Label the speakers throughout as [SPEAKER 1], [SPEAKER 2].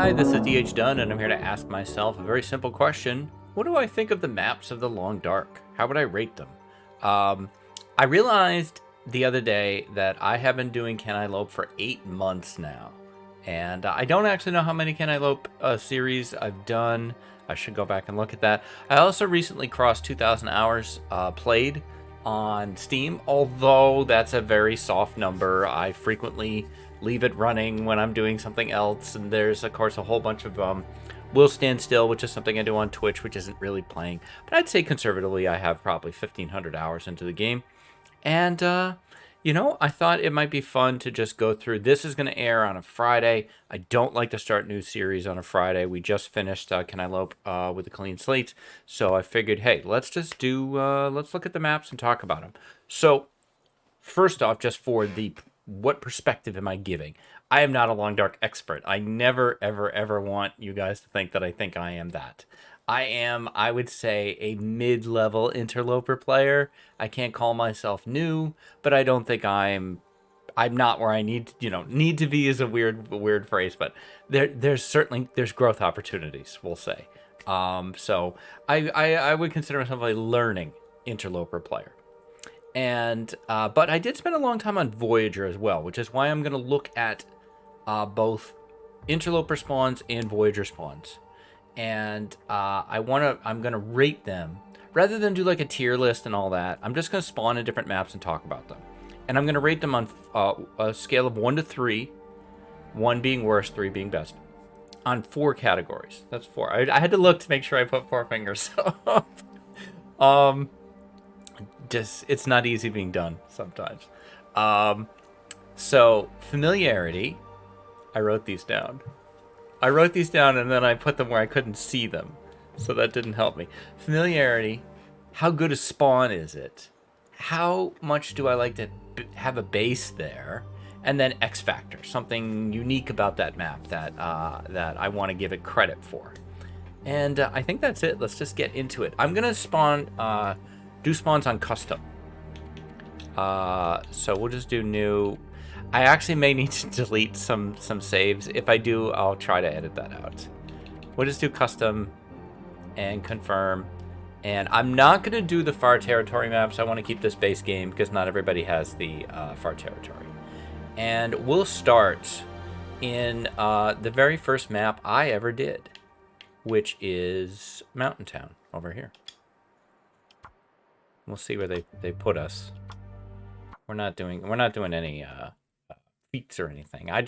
[SPEAKER 1] Hi, this is DH Dunn, and I'm here to ask myself a very simple question. What do I think of the maps of the Long Dark? How would I rate them? I realized the other day that I have been doing Can I Lope for 8 months now. And I don't actually know how many Can I Lope series I've done. I should go back and look at that. I also recently crossed 2,000 hours played on Steam, although that's a very soft number. I frequently leave it running when I'm doing something else, and there's of course a whole bunch of Will Stand Still, which is something I do on Twitch, which isn't really playing, but I'd say conservatively I have probably 1,500 hours into the game. And I thought it might be fun to just go through. This is going to air on a Friday. I don't like to start new series on a Friday. We just finished Can I Lope with a clean slate, so I figured, hey, let's just let's look at the maps and talk about them. So first off, just for the what perspective am I giving? I am not a Long Dark expert. I never, ever, ever want you guys to think that I think I am that. I am, I would say, a mid-level Interloper player. I can't call myself new, but I don't think I'm not where I need to be is a weird phrase, but there's certainly growth opportunities, we'll say. So I would consider myself a learning Interloper player. And but I did spend a long time on Voyager as well, which is why I'm going to look at both Interloper spawns and Voyager spawns. And I'm going to rate them. Rather than do like a tier list and all that, I'm just going to spawn in different maps and talk about them. And I'm going to rate them on a scale of 1 to 3, 1 being worst, 3 being best, on 4 categories. That's 4. I had to look to make sure I put 4 fingers. It's not easy being done sometimes. So familiarity, I wrote these down and then I put them where I couldn't see them, so that didn't help me. Familiarity, how good a spawn is it? How much do I like to have a base there? And then X factor, something unique about that map that I want to give it credit for. And I think that's it. Let's just get into it. I'm gonna do spawns on custom. So we'll just do new. I actually may need to delete some saves. If I do, I'll try to edit that out. We'll just do custom and confirm. And I'm not going to do the far territory maps. I want to keep this base game because not everybody has the far territory. And we'll start in the very first map I ever did, which is Mountain Town over here. We'll see where they put us. We're not doing any feats or anything. I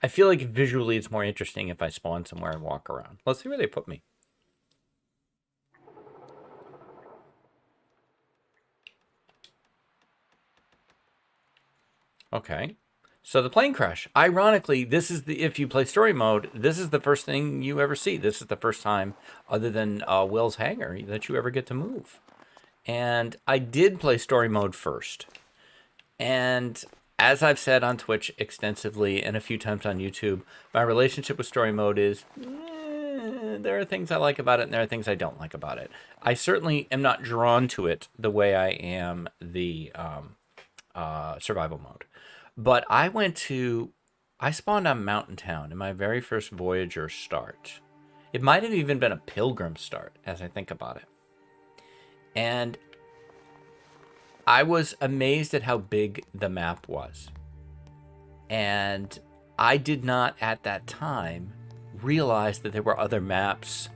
[SPEAKER 1] feel like visually it's more interesting if I spawn somewhere and walk around. Let's see where they put me. Okay. So the plane crash. Ironically, if you play story mode, this is the first thing you ever see. This is the first time, other than Will's hangar, that you ever get to move. And I did play story mode first. And as I've said on Twitch extensively and a few times on YouTube, my relationship with story mode is, there are things I like about it and there are things I don't like about it. I certainly am not drawn to it the way I am the survival mode. But I spawned on Mountain Town in my very first Voyager start. It might have even been a Pilgrim start, as I think about it. And I was amazed at how big the map was. And I did not, at that time, realize that there were other maps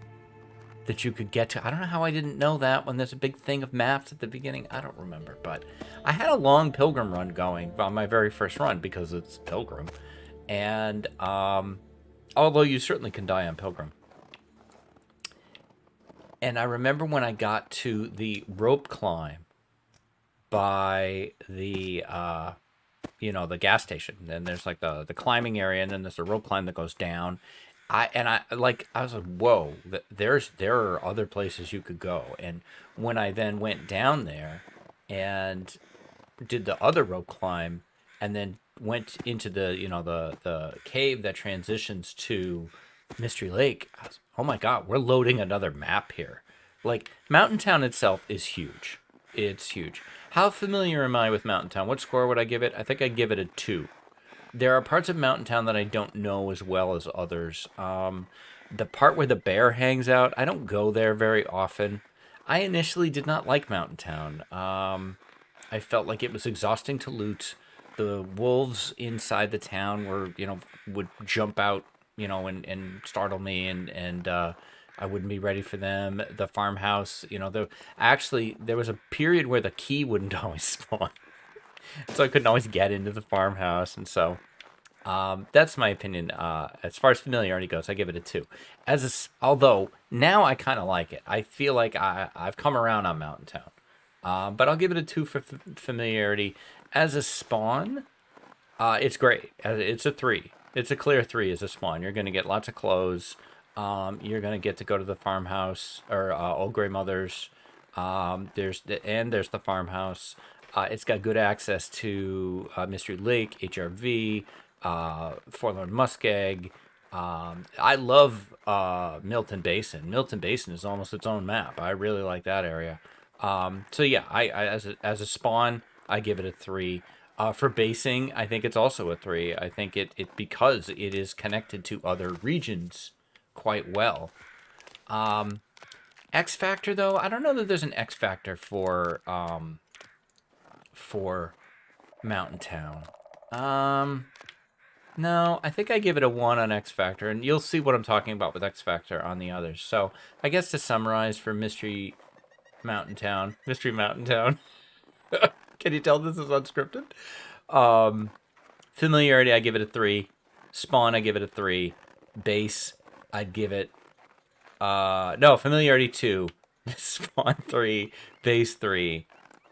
[SPEAKER 1] that you could get to. I don't know how I didn't know that when there's a big thing of maps at the beginning. I don't remember. But I had a long Pilgrim run going on my very first run because it's Pilgrim. And although you certainly can die on Pilgrim. And I remember when I got to the rope climb by the the gas station. Then there's like the climbing area, and then there's a rope climb that goes down. I was like, whoa, there are other places you could go. And when I then went down there and did the other rope climb, and then went into the cave that transitions to Mystery Lake, I was, oh my god, we're loading another map here. Like, Mountain Town itself is huge. It's huge. How familiar am I with Mountain Town? What score would I give it? I think I'd give it a 2. there are parts of Mountain Town that I don't know as well as others. The part where the bear hangs out, I don't go there very often. I initially did not like Mountain Town. I felt like it was exhausting to loot. The wolves inside the town were, would jump out, and startle me, and I wouldn't be ready for them. The farmhouse, there was a period where the key wouldn't always spawn, so I couldn't always get into the farmhouse, and so that's my opinion. As far as familiarity goes, I give it a 2. Although now I kind of like it. I feel like I've come around on Mountain Town. But I'll give it a 2 for familiarity. As a spawn, it's great. It's a 3. It's a clear 3 as a spawn. You're going to get lots of clothes. You're going to get to go to the farmhouse or Old Grey Mother's. There's the farmhouse. It's got good access to Mystery Lake, HRV, Forlorn Muskeg. I love Milton Basin. Milton Basin is almost its own map. I really like that area. So yeah, I as a spawn, I give it a 3. For basing, I think it's also a 3. I think it because it is connected to other regions quite well. X factor though, I don't know that there's an X factor for Mountain Town. No, I think I give it a 1 on X Factor, and you'll see what I'm talking about with X Factor on the others. So, I guess to summarize for Mystery Mountain Town, can you tell this is unscripted? Familiarity, I give it a 3. Spawn, I give it a 3. Base, I'd give it, Familiarity 2. Spawn 3. Base 3.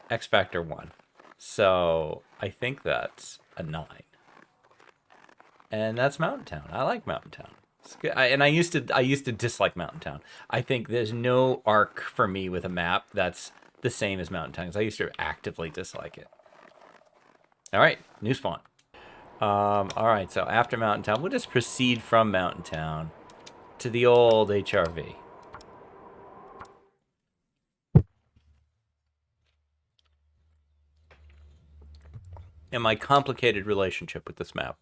[SPEAKER 1] X Factor 1. So, I think that's a 9. And that's Mountain Town. I like Mountain Town. It's good. I used to dislike Mountain Town. I think there's no arc for me with a map that's the same as Mountain Town, because I used to actively dislike it. All right, new spawn. All right, so after Mountain Town, we'll just proceed from Mountain Town to the old HRV. And my complicated relationship with this map.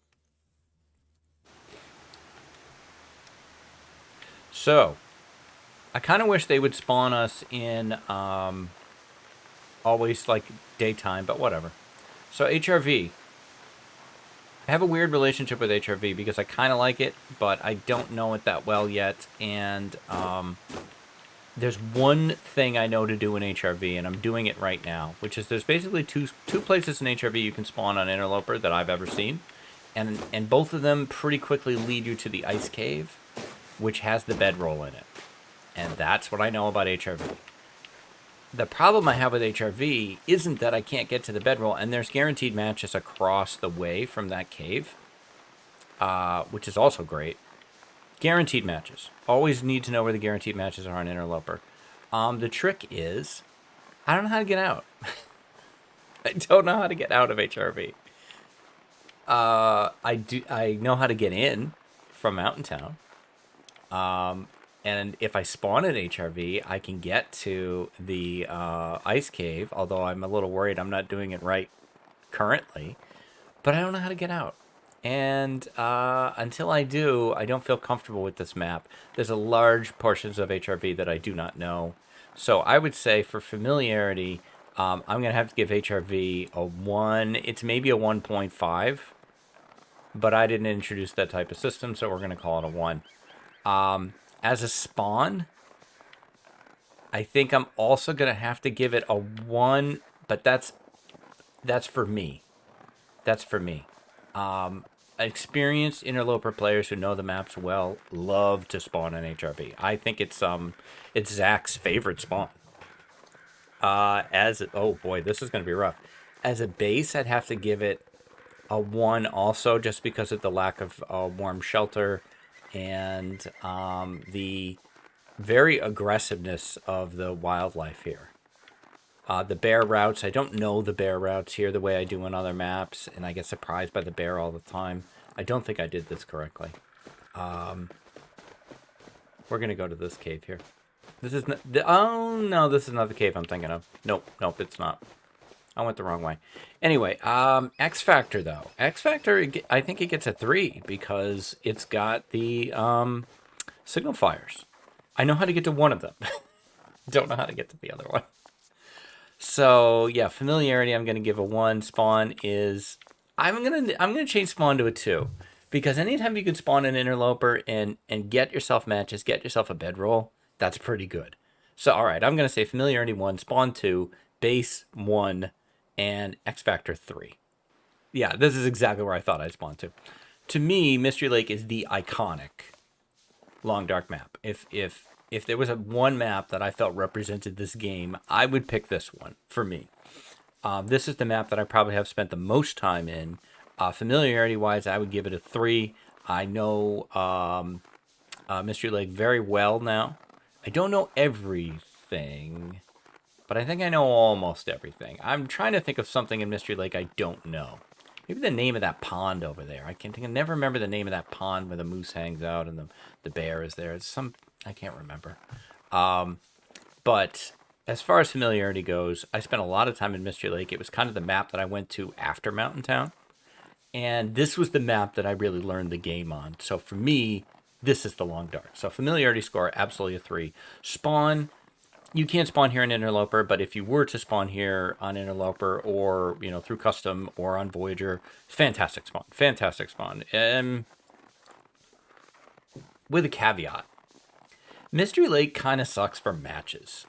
[SPEAKER 1] So, I kind of wish they would spawn us in always like daytime, but whatever. So HRV. I have a weird relationship with HRV because I kind of like it, but I don't know it that well yet. And there's one thing I know to do in HRV, and I'm doing it right now, which is there's basically two places in HRV you can spawn on Interloper that I've ever seen. And both of them pretty quickly lead you to the ice cave, which has the bedroll in it. And that's what I know about HRV. The problem I have with HRV isn't that I can't get to the bedroll, and there's guaranteed matches across the way from that cave, which is also great. Guaranteed matches. Always need to know where the guaranteed matches are on Interloper. The trick is, I don't know how to get out. I don't know how to get out of HRV. I know how to get in from Mountain Town. And if I spawn at HRV, I can get to the ice cave, although I'm a little worried I'm not doing it right currently. But I don't know how to get out. And until I do, I don't feel comfortable with this map. There's a large portions of HRV that I do not know. So I would say for familiarity, I'm going to have to give HRV a 1. It's maybe a 1.5. But I didn't introduce that type of system, so we're going to call it a 1. As a spawn, I think I'm also going to have to give it a 1, but that's for me. That's for me. Experienced Interloper players who know the maps well love to spawn in HRV. I think it's Zach's favorite spawn. Oh boy, this is going to be rough. As a base, I'd have to give it a 1 also, just because of the lack of warm shelter and the very aggressiveness of the wildlife here. The bear routes, I don't know the bear routes here the way I do on other maps, and I get surprised by the bear all the time. I don't think I did this correctly. We're going to go to this cave here. This is not... oh, no, this is not the cave I'm thinking of. Nope, it's not. I went the wrong way. Anyway, X Factor though. X Factor, I think it gets a 3 because it's got the signal fires. I know how to get to one of them. Don't know how to get to the other one. So yeah, familiarity. I'm gonna give a 1. Spawn is. I'm gonna change spawn to a 2 because anytime you can spawn an interloper and get yourself matches, get yourself a bedroll, that's pretty good. So all right, I'm gonna say familiarity 1, spawn 2, base 1, and X Factor 3. Yeah, this is exactly where I thought I'd spawn to. To me, Mystery Lake is the iconic Long Dark map. If there was one map that I felt represented this game, I would pick this one for me. This is the map that I probably have spent the most time in. Familiarity-wise, I would give it a 3. I know Mystery Lake very well now. I don't know everything, but I think I know almost everything. I'm trying to think of something in Mystery Lake I don't know. Maybe the name of that pond over there. I never remember the name of that pond where the moose hangs out and the bear is there. It's I can't remember. But as far as familiarity goes, I spent a lot of time in Mystery Lake. It was kind of the map that I went to after Mountain Town. And this was the map that I really learned the game on. So for me, this is the Long Dark. So familiarity score, absolutely a 3. Spawn, you can't spawn here in Interloper, but if you were to spawn here on Interloper or, through custom or on Voyager, fantastic spawn. Fantastic spawn. With a caveat. Mystery Lake kind of sucks for matches.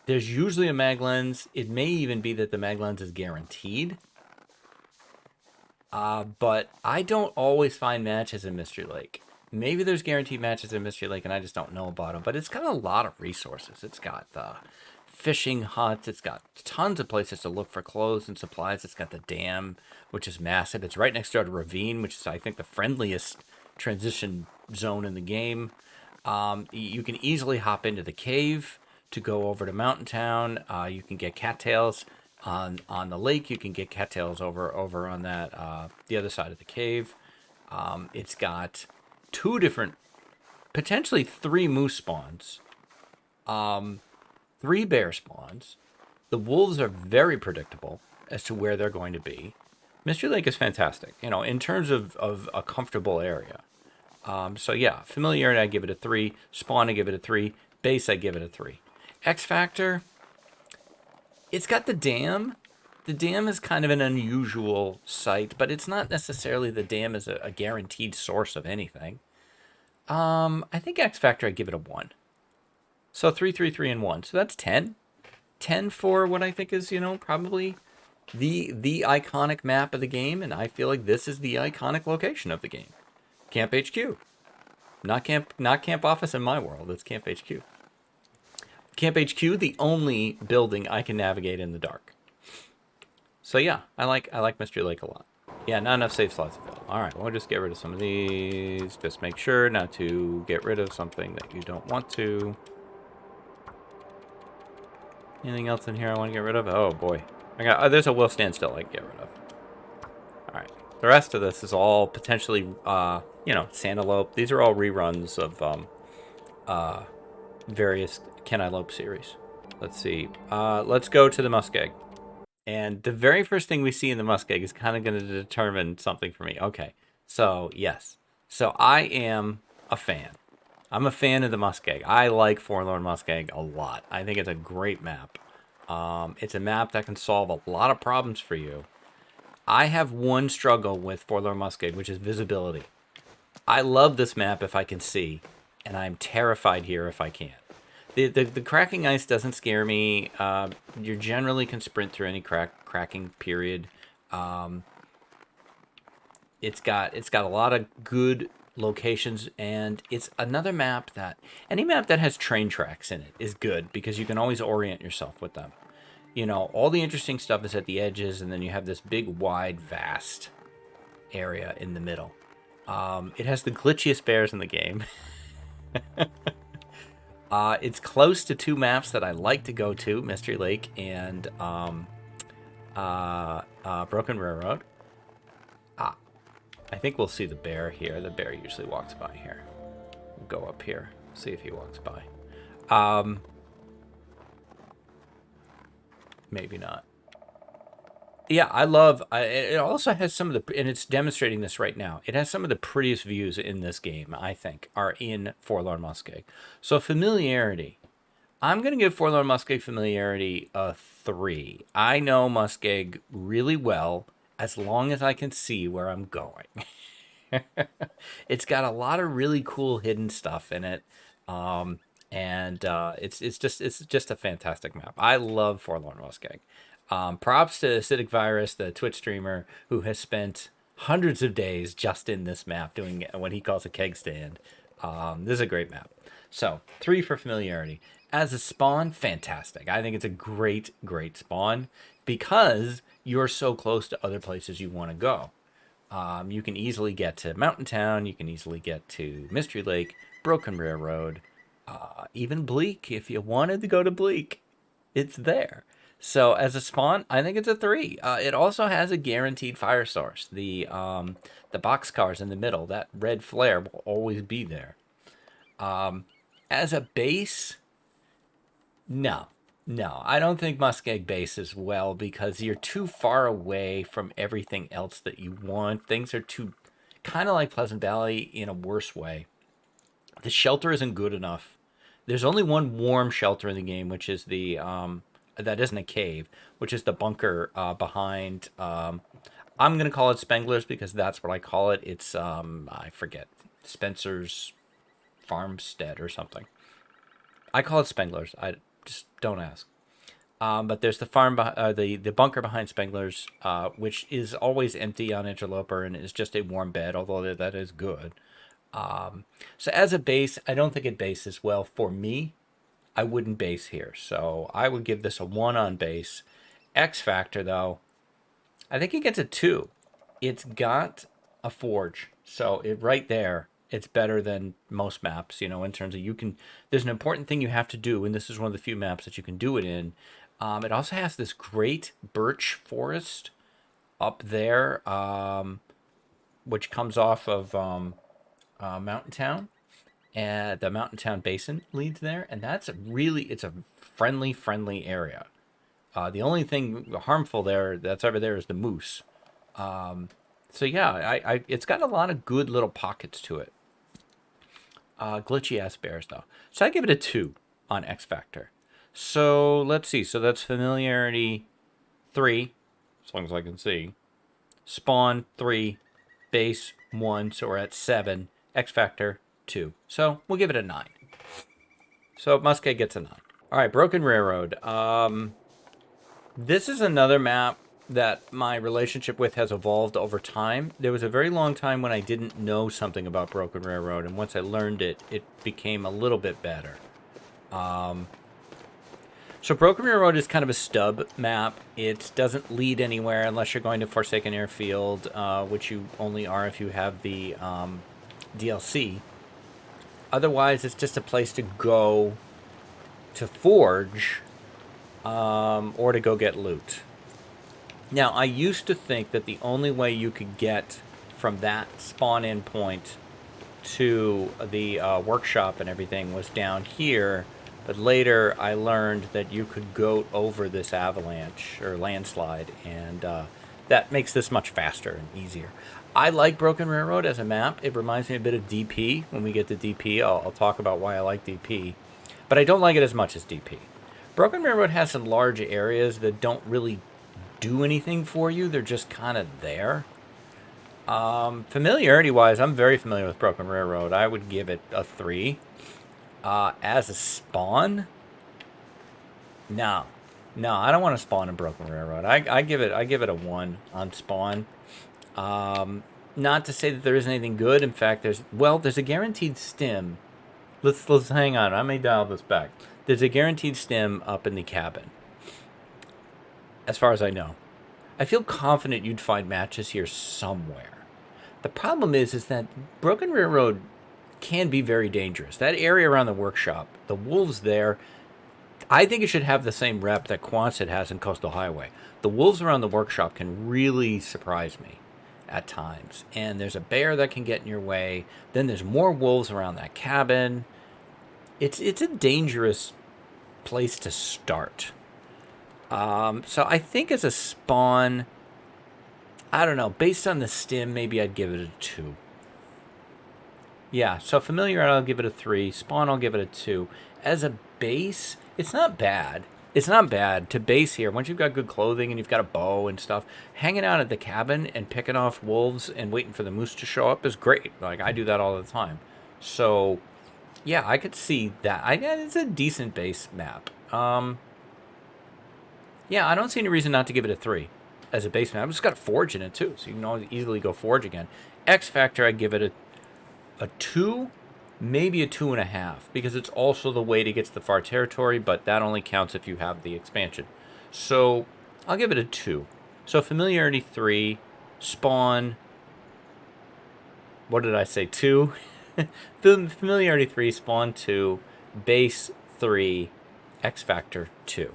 [SPEAKER 1] There's usually a mag lens. It may even be that the mag lens is guaranteed. But I don't always find matches in Mystery Lake. Maybe there's guaranteed matches in Mystery Lake and I just don't know about them. But it's got a lot of resources. It's got the fishing huts. It's got tons of places to look for clothes and supplies. It's got the dam, which is massive. It's right next door to Ravine, which is, I think, the friendliest transition zone in the game. You can easily hop into the cave to go over to Mountain Town. You can get cattails on the lake. You can get cattails over on that the other side of the cave. It's got 2 different, potentially 3 moose spawns, 3 bear spawns. The wolves are very predictable as to where they're going to be. Mystery Lake is fantastic, in terms of a comfortable area. So yeah, familiarity, I give it a 3. Spawn, I give it a 3. Base, I give it a 3. X Factor, it's got the dam. The dam is kind of an unusual site, but it's not necessarily the dam is a guaranteed source of anything. I think X Factor, I give it a 1. So 3, 3, 3, and 1. So that's 10. 10 for what I think is, probably the iconic map of the game, and I feel like this is the iconic location of the game. Camp HQ. Not camp office in my world. It's Camp HQ. Camp HQ, the only building I can navigate in the dark. So yeah, I like Mystery Lake a lot. Yeah, not enough save slots available. All right, we'll just get rid of some of these. Just make sure not to get rid of something that you don't want to. Anything else in here I want to get rid of? Oh boy, there's a will stand still I can get rid of. All right, the rest of this is all potentially, I Lope. These are all reruns of various I Lope series. Let's see. Let's go to the Muskeg. And the very first thing we see in the Muskeg is kind of going to determine something for me. Okay, so yes. So I am a fan. I'm a fan of the Muskeg. I like Forlorn Muskeg a lot. I think it's a great map. It's a map that can solve a lot of problems for you. I have one struggle with Forlorn Muskeg, which is visibility. I love this map if I can see, and I'm terrified here if I can't. The cracking ice doesn't scare me. You generally can sprint through any cracking period. It's got a lot of good locations, and it's another map that any map that has train tracks in it is good because you can always orient yourself with them. All the interesting stuff is at the edges, and then you have this big, wide, vast area in the middle. It has the glitchiest bears in the game. It's close to 2 maps that I like to go to, Mystery Lake and Broken Railroad. I think we'll see the bear here. The bear usually walks by here. We'll go up here, see if he walks by. Maybe not. Yeah, I love. It also has some of the, and it's demonstrating this right now. It has some of the prettiest views in this game. I think are in Forlorn Muskeg. So familiarity. I'm gonna give Forlorn Muskeg familiarity a 3. I know Muskeg really well as long as I can see where I'm going. It's got a lot of really cool hidden stuff in it, and it's just a fantastic map. I love Forlorn Muskeg. Props to Acidic Virus, the Twitch streamer, who has spent hundreds of days just in this map doing what he calls a keg stand. This is a great map. So 3 for familiarity. As a spawn, fantastic. I think it's a great, great spawn because you're so close to other places you want to go. You can easily get to Mountain Town. You can easily get to Mystery Lake, Broken Railroad, even Bleak. If you wanted to go to Bleak, it's there. So as a spawn, I think it's a 3. It also has a guaranteed fire source. The box cars in the middle, that red flare will always be there. As a base, no. No, I don't think Muskeg base is well because you're too far away from everything else that you want. Things are too kind of like Pleasant Valley in a worse way. The shelter isn't good enough. There's only one warm shelter in the game, which is the that isn't a cave, which is the bunker behind. I'm gonna call it Spengler's because that's what I call it. It's I forget, Spencer's Farmstead or something. I call it Spengler's. I just don't ask. But there's the the bunker behind Spengler's, which is always empty on Interloper and is just a warm bed, although that is good. So as a base, I don't think it bases well for me. I wouldn't base here, so I would give this a 1 on base. X Factor, though, I think it gets a 2. It's got a forge, so right there, it's better than most maps, in terms of there's an important thing you have to do, and this is one of the few maps that you can do it in. It also has this great birch forest up there, which comes off of Mountain Town, and the Mountain Town Basin leads there, and it's a friendly area. The only thing harmful that's over there is the moose. So yeah, it's got a lot of good little pockets to it. Glitchy ass bears though. So I give it a 2 on X Factor. So let's see. So that's familiarity 3, as long as I can see. Spawn 3, base 1, so we're at 7. X Factor 2. So we'll give it a 9. So Muskeg gets a 9. All right, Broken Railroad. This is another map that my relationship with has evolved over time. There was a very long time when I didn't know something about Broken Railroad, and once I learned it, it became a little bit better. So Broken Railroad is kind of a stub map. It doesn't lead anywhere unless you're going to Forsaken Airfield, which you only are if you have the DLC. Otherwise, it's just a place to go to forge or to go get loot. Now, I used to think that the only way you could get from that spawn-in point to the workshop and everything was down here, but later I learned that you could go over this avalanche or landslide, and that makes this much faster and easier. I like Broken Railroad as a map. It reminds me a bit of DP. When we get to DP, I'll talk about why I like DP, but I don't like it as much as DP. Broken Railroad has some large areas that don't really do anything for you. They're just kind of there. Familiarity wise, I'm very familiar with Broken Railroad. I would give it a 3. As a spawn, no, I don't want to spawn in Broken Railroad. I give it a 1 on spawn. Not to say that there isn't anything good. In fact, there's a guaranteed stim. Let's hang on. I may dial this back. There's a guaranteed stim up in the cabin, as far as I know. I feel confident you'd find matches here somewhere. The problem is that Broken Railroad can be very dangerous. That area around the workshop, the wolves there, I think it should have the same rep that Quonset has in Coastal Highway. The wolves around the workshop can really surprise me at times. And there's a bear that can get in your way. Then there's more wolves around that cabin. It's a dangerous place to start. So I think as a spawn, I don't know, based on the stim, maybe I'd give it a 2. Yeah, so familiarity, I'll give it a 3. Spawn, I'll give it a 2. As a base, it's not bad. It's not bad to base here. Once you've got good clothing and you've got a bow and stuff, hanging out at the cabin and picking off wolves and waiting for the moose to show up is great. Like, I do that all the time. So, yeah, I could see that. It's a decent base map. Yeah, I don't see any reason not to give it a 3 as a base map. It's got forge in it, too, so you can always easily go forge again. X Factor, I give it a 2, maybe a 2.5, because it's also the way to get to the far territory, but that only counts if you have the expansion. So I'll give it a 2. So familiarity 3, spawn, what did I say, 2? Familiarity 3, spawn 2, base 3, X Factor 2.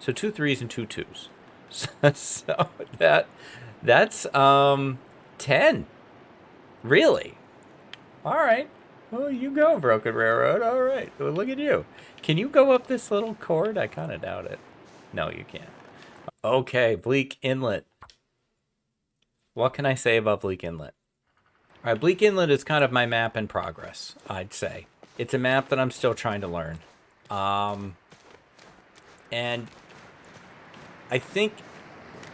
[SPEAKER 1] So 2 3s and 2 2s. So that's 10. Really? All right. Well, you go, Broken Railroad. All right. Well, look at you. Can you go up this little cord? I kind of doubt it. No, you can't. Okay, Bleak Inlet. What can I say about Bleak Inlet? All right, Bleak Inlet is kind of my map in progress, I'd say. It's a map that I'm still trying to learn. And I think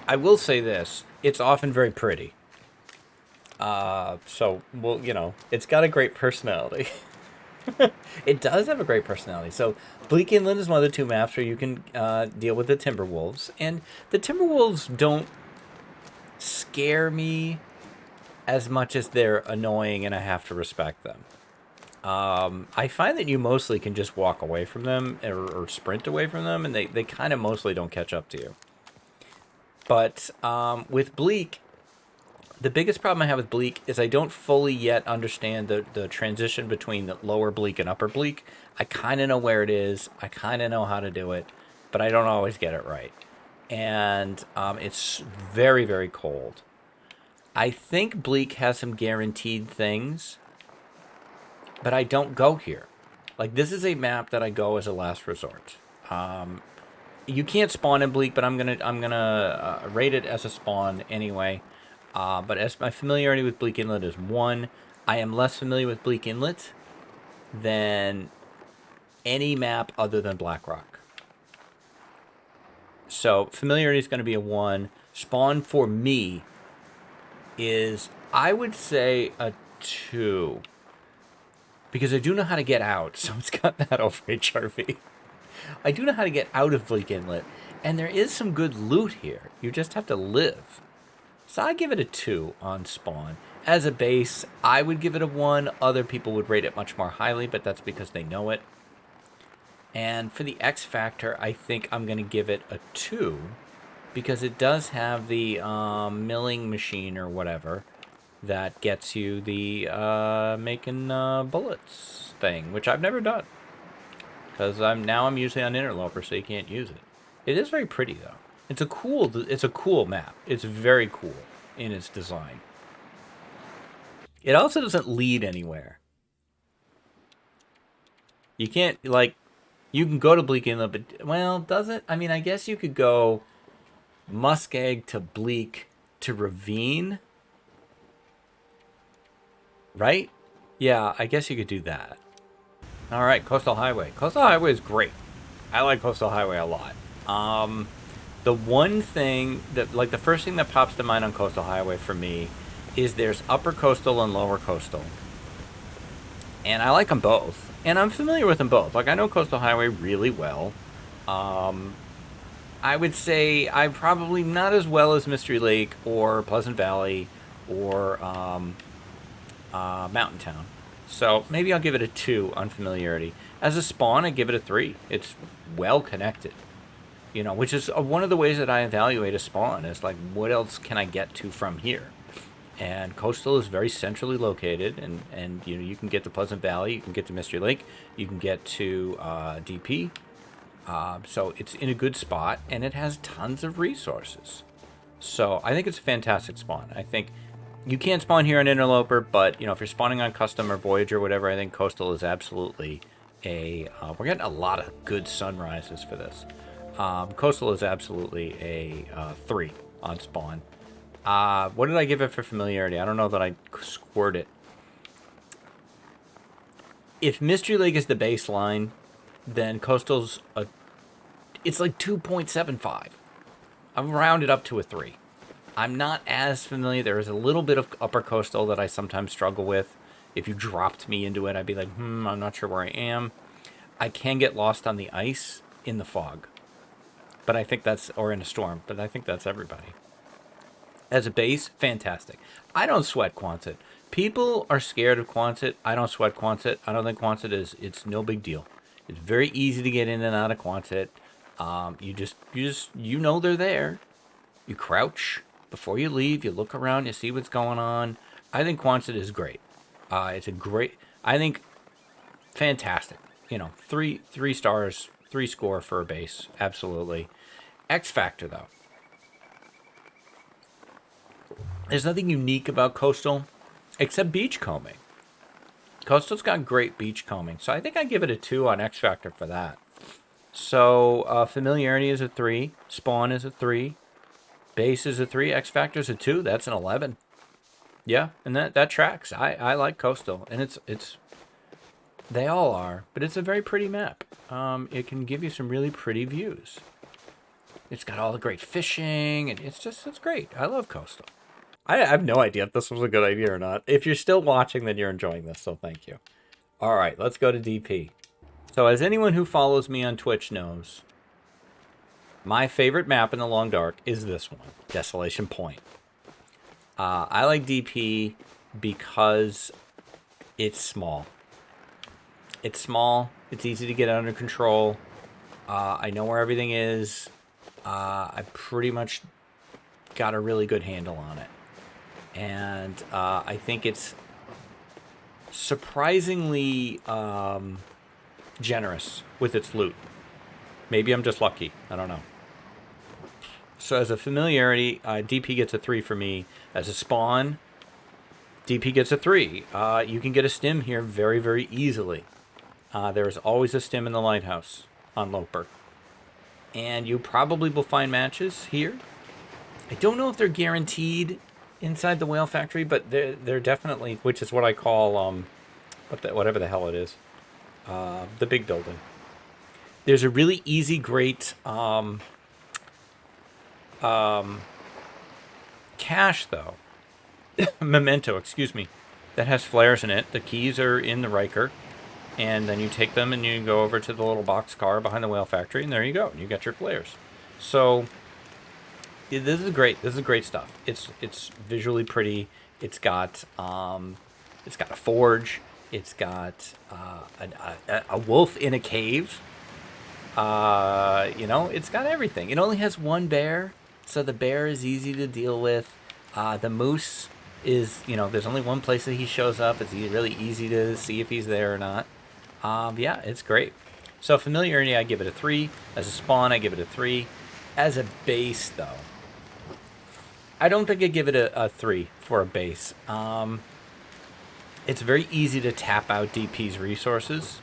[SPEAKER 1] I will say this. It's often very pretty. So, well, you know, it's got a great personality. It does have a great personality. So, Bleak Inlet is one of the 2 maps where you can deal with the Timberwolves. And the Timberwolves don't scare me as much as they're annoying and I have to respect them. I find that you mostly can just walk away from them or sprint away from them, and they kind of mostly don't catch up to you. But with Bleak, the biggest problem I have with Bleak is I don't fully yet understand the transition between the lower Bleak and upper Bleak. I kind of know where it is. I kind of know how to do it, but I don't always get it right. And it's very, very cold. I think Bleak has some guaranteed things, but I don't go here. Like, this is a map that I go as a last resort. You can't spawn in Bleak, but I'm gonna rate it as a spawn anyway. But as my familiarity with Bleak Inlet is 1, I am less familiar with Bleak Inlet than any map other than Blackrock. So familiarity is going to be a 1. Spawn for me is, I would say, a 2. Because I do know how to get out, so it's got that over HRV. I do know how to get out of Bleak Inlet, and there is some good loot here. You just have to live. So I give it a 2 on spawn. As a base, I would give it a 1. Other people would rate it much more highly, but that's because they know it. And for the X Factor, I think I'm going to give it a 2, because it does have the milling machine or whatever that gets you the making bullets thing, which I've never done. Because I'm usually on Interloper, so you can't use it. It is very pretty, though. It's a cool map. It's very cool in its design. It also doesn't lead anywhere. You can't, like, you can go to Bleak Inlet, but, well, does it? I mean, I guess you could go Muskeg to Bleak to Ravine. Right? Yeah, I guess you could do that. All right, Coastal Highway. Coastal Highway is great. I like Coastal Highway a lot. The one thing that, like, the first thing that pops to mind on Coastal Highway for me is there's Upper Coastal and Lower Coastal. And I like them both. And I'm familiar with them both. Like, I know Coastal Highway really well. I would say I'm probably not as well as Mystery Lake or Pleasant Valley or Mountain Town. So maybe I'll give it a 2 on familiarity. As a spawn, I give it a 3. It's well connected. You know, which is one of the ways that I evaluate a spawn is, like, what else can I get to from here? And Coastal is very centrally located, and you know, you can get to Pleasant Valley, you can get to Mystery Lake, you can get to DP. So it's in a good spot, and it has tons of resources. So I think it's a fantastic spawn. I think you can't spawn here on Interloper, but, you know, if you're spawning on Custom or Voyage or whatever, I think Coastal is absolutely a... we're getting a lot of good sunrises for this. Coastal is absolutely a 3 on spawn. What did I give it for familiarity? I don't know that I scored it. If Mystery Lake is the baseline, then Coastal's it's like 2.75. I've rounded up to a 3. I'm not as familiar. There is a little bit of Upper Coastal that I sometimes struggle with. If you dropped me into it, I'd be like, I'm not sure where I am. I can get lost on the ice in the fog. But I think that's, or in a storm, but I think that's everybody. As a base, fantastic. I don't sweat Quonset. People are scared of Quonset. I don't sweat Quonset. I don't think Quonset it's no big deal. It's very easy to get in and out of Quonset. You know they're there. You crouch before you leave. You look around. You see what's going on. I think Quonset is great. It's a great. I think fantastic. You know, three stars, 3 score for a base. Absolutely. X Factor though. There's nothing unique about Coastal except beach combing. Coastal's got great beach combing, so I think I give it a 2 on X Factor for that. So familiarity is a 3, spawn is a 3, base is a 3, X Factor is a 2. That's an 11. Yeah, and that tracks. I like Coastal, and it's they all are, but it's a very pretty map. It can give you some really pretty views. It's got all the great fishing, and it's great. I love Coastal. I have no idea if this was a good idea or not. If you're still watching, then you're enjoying this, so thank you. All right, let's go to DP. So as anyone who follows me on Twitch knows, my favorite map in the Long Dark is this one, Desolation Point. I like DP because it's small. It's small. It's easy to get under control. I know where everything is. I pretty much got a really good handle on it. And I think it's surprisingly generous with its loot. Maybe I'm just lucky. I don't know. So as a familiarity, DP gets a 3 for me. As a spawn, DP gets a 3. You can get a stim here very, very easily. There is always a stim in the lighthouse on Loper. And you probably will find matches here. I don't know if they're guaranteed inside the whale factory, but they're definitely, which is what I call whatever the hell it is, the big building. There's a really easy, great cache though, memento, excuse me, that has flares in it. The keys are in the Riker, and then you take them and you go over to the little box car behind the whale factory, and there you go. You got your flares. So this is great. This is great stuff. It's visually pretty. It's got a forge. It's got a wolf in a cave. It's got everything. It only has one bear, so the bear is easy to deal with. The moose is, there's only one place that he shows up. It's really easy to see if he's there or not. Yeah, it's great. So familiarity, I give it a 3. As a spawn, I give it a 3. As a base, though, I don't think I give it a 3 for a base. It's very easy to tap out DP's resources,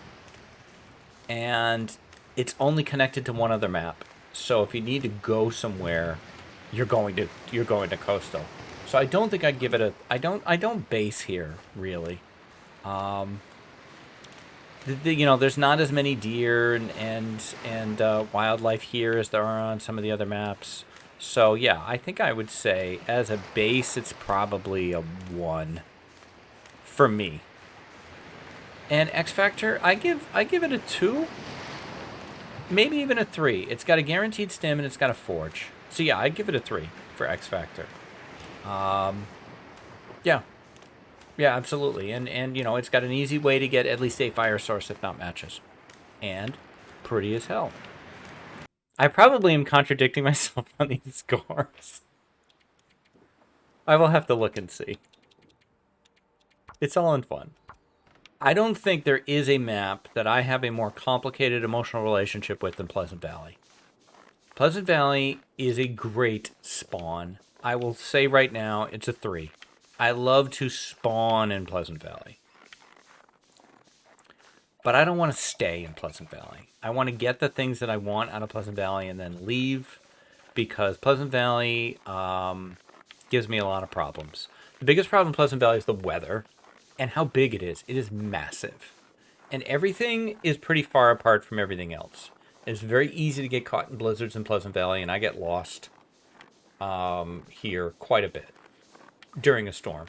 [SPEAKER 1] and it's only connected to one other map. So if you need to go somewhere, you're going to Coastal. So I don't think I'd give it I don't base here really. There's not as many deer and wildlife here as there are on some of the other maps. So yeah, I think I would say as a base, it's probably a 1 for me. And X Factor, I give it a 2, maybe even a 3. It's got a guaranteed stim and it's got a forge. So yeah, I'd give it a 3 for X Factor. Yeah, absolutely. And it's got an easy way to get at least a fire source, if not matches, and pretty as hell. I probably am contradicting myself on these scores. I will have to look and see. It's all in fun. I don't think there is a map that I have a more complicated emotional relationship with than Pleasant Valley. Pleasant Valley is a great spawn. I will say right now, it's a 3. I love to spawn in Pleasant Valley. but I don't want to stay in Pleasant Valley. I want to get the things that I want out of Pleasant Valley and then leave, because Pleasant Valley gives me a lot of problems. The biggest problem in Pleasant Valley is the weather and how big it is. It is massive. And everything is pretty far apart from everything else. It's very easy to get caught in blizzards in Pleasant Valley, and I get lost here quite a bit during a storm.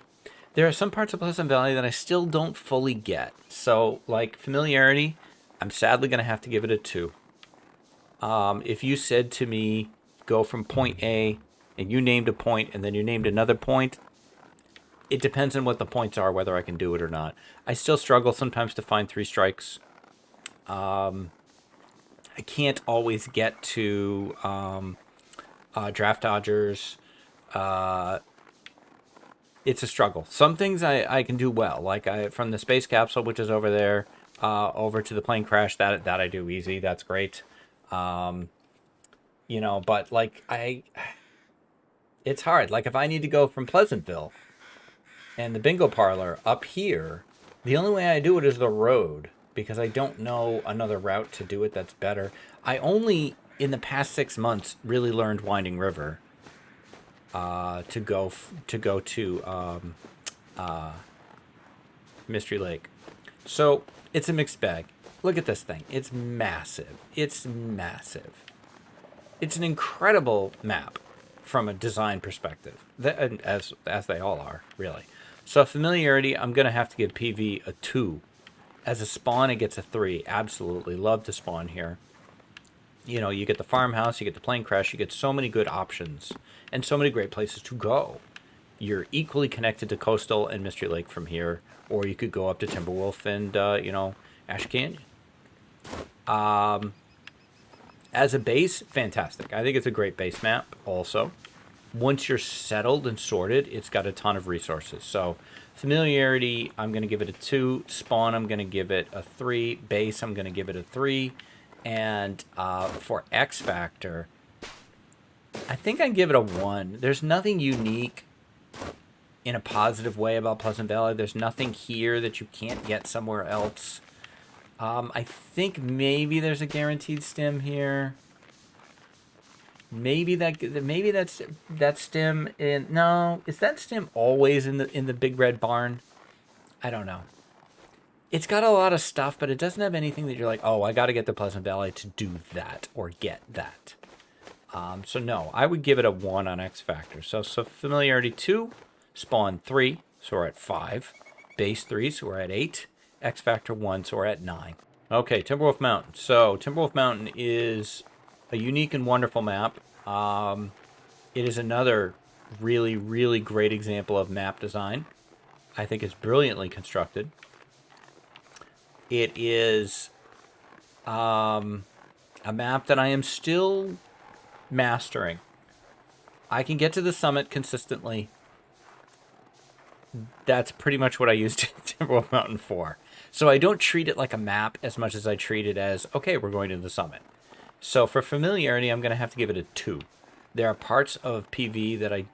[SPEAKER 1] There are some parts of Pleasant Valley that I still don't fully get. So, like familiarity, I'm sadly going to have to give it a 2. If you said to me, go from point A, and you named a point, and then you named another point, it depends on what the points are, whether I can do it or not. I still struggle sometimes to find 3 strikes. I can't always get to draft dodgers. It's a struggle. Some things I can do well, like from the space capsule, which is over there, over to the plane crash. That I do easy. That's great. But like it's hard. Like if I need to go from Pleasantville and the bingo parlor up here, the only way I do it is the road, because I don't know another route to do it that's better. I only, in the past 6 months, really learned Winding River to go to Mystery Lake. So it's a mixed bag. Look at this thing. It's massive. It's massive. It's an incredible map from a design perspective, as they all are, really. So familiarity, I'm going to have to give PV a 2. As a spawn, it gets a 3. Absolutely love to spawn here. You know, you get the farmhouse, you get the plane crash, you get so many good options and so many great places to go. You're equally connected to Coastal and Mystery Lake from here, or you could go up to Timberwolf and, Ash Canyon. As a base, fantastic. I think it's a great base map also. Once you're settled and sorted, it's got a ton of resources. So familiarity, I'm going to give it a 2. Spawn, I'm going to give it a 3. Base, I'm going to give it a 3. And for X Factor, I think I'd give it a 1. There's nothing unique in a positive way about Pleasant Valley. There's nothing here that you can't get somewhere else. I think maybe there's a guaranteed stim here. Maybe that's that stim in. No, is that stim always in the big red barn? I don't know. It's got a lot of stuff, but it doesn't have anything that you're like, oh, I got to get to Pleasant Valley to do that or get that. So no, I would give it a 1 on X Factor. So familiarity 2, spawn 3, so we're at 5, base 3, so we're at 8, X Factor 1, so we're at 9. Okay, Timberwolf Mountain. So Timberwolf Mountain is a unique and wonderful map. It is another really, really great example of map design. I think it's brilliantly constructed. It is a map that I am still mastering. I can get to the summit consistently. That's pretty much what I used Timberwolf Mountain for. So I don't treat it like a map as much as I treat it as, okay, we're going to the summit. So for familiarity, I'm going to have to give it a 2. There are parts of PV that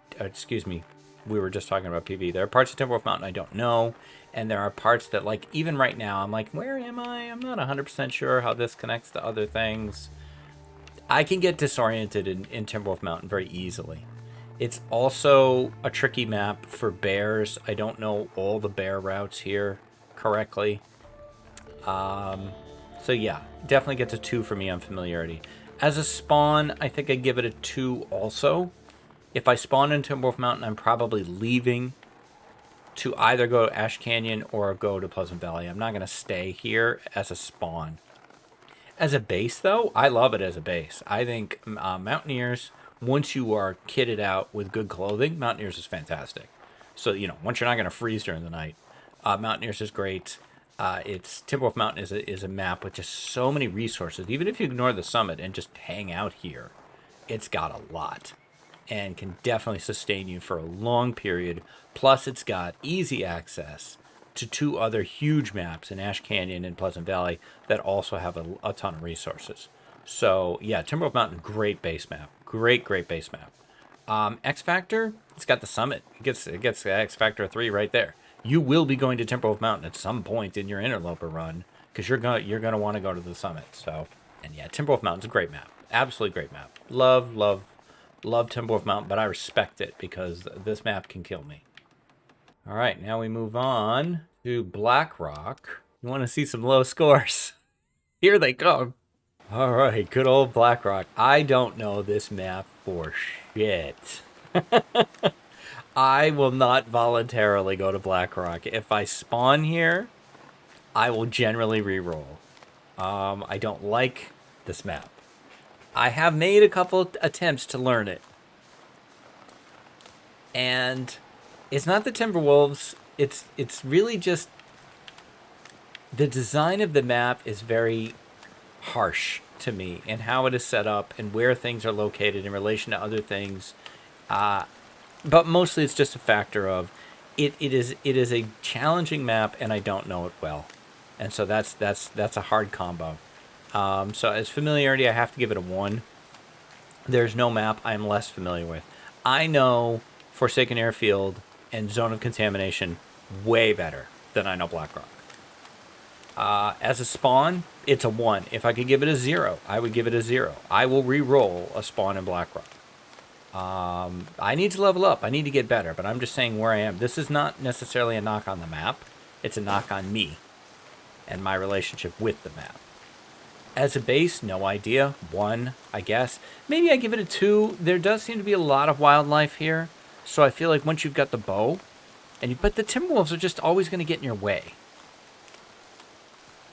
[SPEAKER 1] we were just talking about PV. There are parts of Timberwolf Mountain I don't know, and there are parts that, like, even right now, I'm like, where am I? I'm not 100% sure how this connects to other things. I can get disoriented in Timberwolf Mountain very easily. It's also a tricky map for bears. I don't know all the bear routes here correctly. So yeah, definitely gets a 2 for me on familiarity. As a spawn, I think I'd give it a 2 also. If I spawn in Timberwolf Mountain, I'm probably leaving to either go to Ash Canyon or go to Pleasant Valley. I'm not going to stay here as a spawn. As a base, though, I love it as a base. I think Mountaineers, once you are kitted out with good clothing, Mountaineers is fantastic. So, once you're not going to freeze during the night, Mountaineers is great. Timberwolf Mountain is a map with just so many resources. Even if you ignore the summit and just hang out here, it's got a lot and can definitely sustain you for a long period. Plus, it's got easy access to 2 other huge maps in Ash Canyon and Pleasant Valley that also have a ton of resources. So, yeah, Timberwolf Mountain, great base map. Great base map. X Factor, it's got the summit. It gets X Factor 3 right there. You will be going to Timberwolf Mountain at some point in your Interloper run. because you're gonna want to go to the summit. So, and yeah, Timberwolf Mountain's a great map, absolutely great map. Love Timberwolf Mountain, but I respect it because this map can kill me. All right, now we move on to Blackrock. You want to see some low scores? Here they come. All right, good old Blackrock. I don't know this map for shit. I will not voluntarily go to Blackrock. If I spawn here, I will generally reroll. I don't like this map. I have made a couple attempts to learn it. And it's not the Timberwolves. It's really just the design of the map is very harsh to me, and how it is set up and where things are located in relation to other things. But mostly it's just a factor of it is a challenging map, and I don't know it well. And so that's a hard combo. So as familiarity, I have to give it a 1. There's no map I'm less familiar with. I know Forsaken Airfield and Zone of Contamination way better than I know Blackrock. As a spawn, it's a 1. If I could give it a 0, I would give it a 0. I will re-roll a spawn in Blackrock. I need to level up. I need to get better, but I'm just saying where I am. This is not necessarily a knock on the map. It's a knock on me and my relationship with the map. As a base, no idea. 1, I guess. Maybe I give it a 2. There does seem to be a lot of wildlife here, so I feel like once you've got the bow, but the Timberwolves are just always going to get in your way.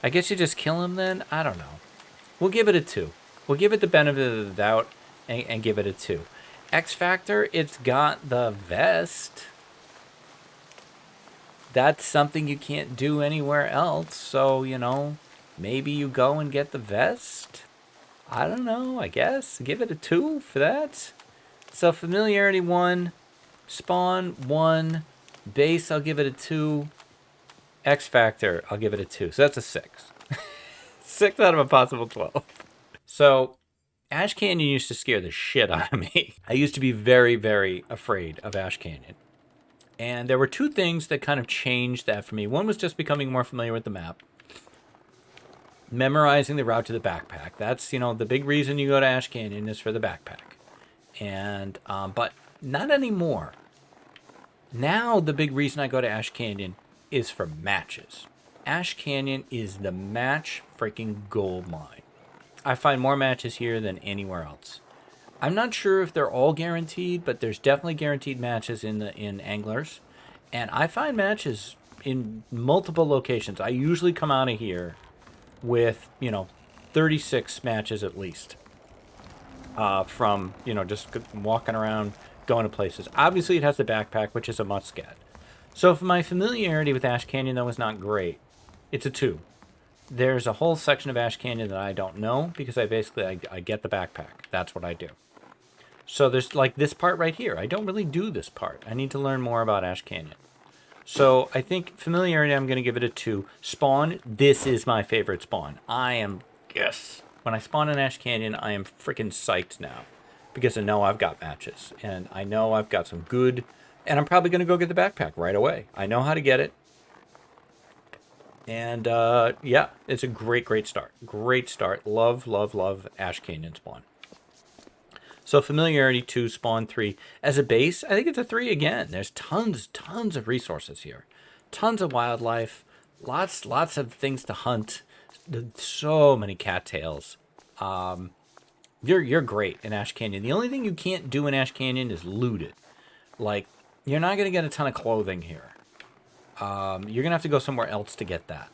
[SPEAKER 1] I guess you just kill them then? I don't know. We'll give it a 2. We'll give it the benefit of the doubt and give it a 2. X Factor, it's got the vest. That's something you can't do anywhere else. So, maybe you go and get the vest. I don't know, I guess. Give it a 2 for that. So familiarity 1. Spawn 1. Base, I'll give it a 2. X Factor, I'll give it a 2. So that's a 6. 6 out of a possible 12. So Ash Canyon used to scare the shit out of me. I used to be very, very afraid of Ash Canyon. And there were 2 things that kind of changed that for me. One was just becoming more familiar with the map. Memorizing the route to the backpack. That's, the big reason you go to Ash Canyon is for the backpack. And, but not anymore. Now the big reason I go to Ash Canyon is for matches. Ash Canyon is the match freaking gold mine. I find more matches here than anywhere else. I'm not sure if they're all guaranteed, but there's definitely guaranteed matches in Anglers. And I find matches in multiple locations. I usually come out of here with, 36 matches at least. From, just walking around, going to places. Obviously, it has the backpack, which is a Muskeg. So for my familiarity with Ash Canyon, that was not great. It's a 2. There's a whole section of Ash Canyon that I don't know because I get the backpack. That's what I do. So there's like this part right here. I don't really do this part. I need to learn more about Ash Canyon. So I think familiarity, I'm going to give it a 2. Spawn, this is my favorite spawn. Yes. When I spawn in Ash Canyon, I am freaking psyched now because I know I've got matches and I know I've got some good, and I'm probably going to go get the backpack right away. I know how to get it. And, yeah, it's a great, great start. Great start. Love, love, love Ash Canyon spawn. So familiarity 2, spawn 3. As a base, I think it's a 3 again. There's tons of resources here. Tons of wildlife. Lots of things to hunt. So many cattails. You're great in Ash Canyon. The only thing you can't do in Ash Canyon is loot it. Like, you're not going to get a ton of clothing here. You're going to have to go somewhere else to get that.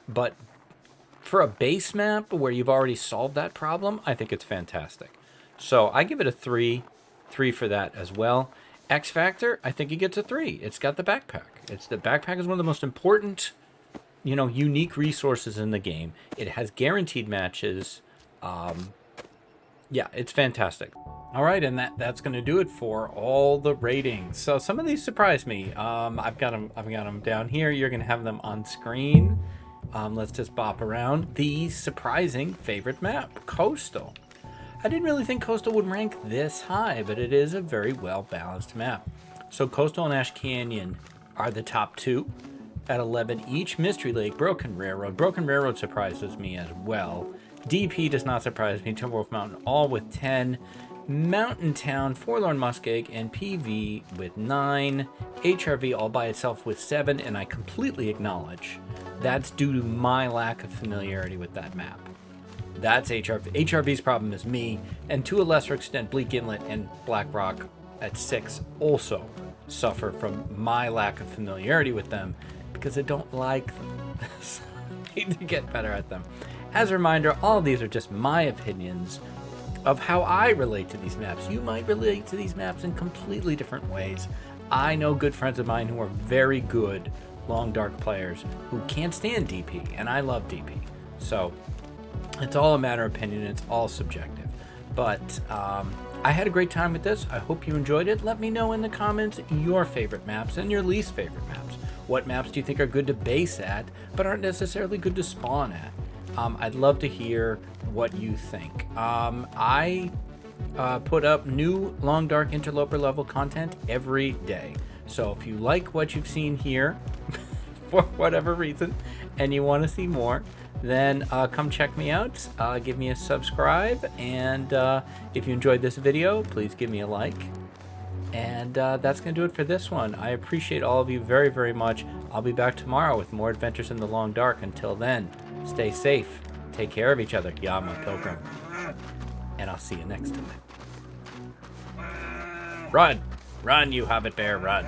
[SPEAKER 1] But for a base map where you've already solved that problem, I think it's fantastic. So I give it a 3. 3 for that as well. X Factor, I think it gets a 3. It's got the backpack. The backpack is one of the most important, unique resources in the game. It has guaranteed matches. Yeah, it's fantastic. All right, and that's going to do it for all the ratings. So some of these surprised me. I've got them down here. You're going to have them on screen. Let's just bop around. The surprising favorite map, Coastal. I didn't really think Coastal would rank this high, but it is a very well-balanced map. So Coastal and Ash Canyon are the top 2. at 11 each. Mystery Lake, Broken Railroad. Broken Railroad surprises me as well. DP does not surprise me. Timberwolf Mountain all with 10. Mountain Town, Forlorn Muskeg, and PV with 9. HRV all by itself with 7, and I completely acknowledge that's due to my lack of familiarity with that map. That's HRV. HRV's problem is me, and to a lesser extent, Bleak Inlet and Black Rock at 6 also suffer from my lack of familiarity with them because I don't like them. So I need to get better at them. As a reminder, all of these are just my opinions of how I relate to these maps. You might relate to these maps in completely different ways. I know good friends of mine who are very good Long Dark players who can't stand DP, and I love DP. So it's all a matter of opinion. It's all subjective. But I had a great time with this. I hope you enjoyed it. Let me know in the comments your favorite maps and your least favorite maps. What maps do you think are good to base at, but aren't necessarily good to spawn at? I'd love to hear what you think. I put up new Long Dark Interloper level content every day. So if you like what you've seen here, for whatever reason, and you want to see more, then come check me out. Give me a subscribe, and if you enjoyed this video, please give me a like. And that's going to do it for this one. I appreciate all of you very, very much. I'll be back tomorrow with more adventures in the Long Dark. Until then, stay safe. Take care of each other. Yama Pilgrim. And I'll see you next time. Run! Run, you hobbit bear, run.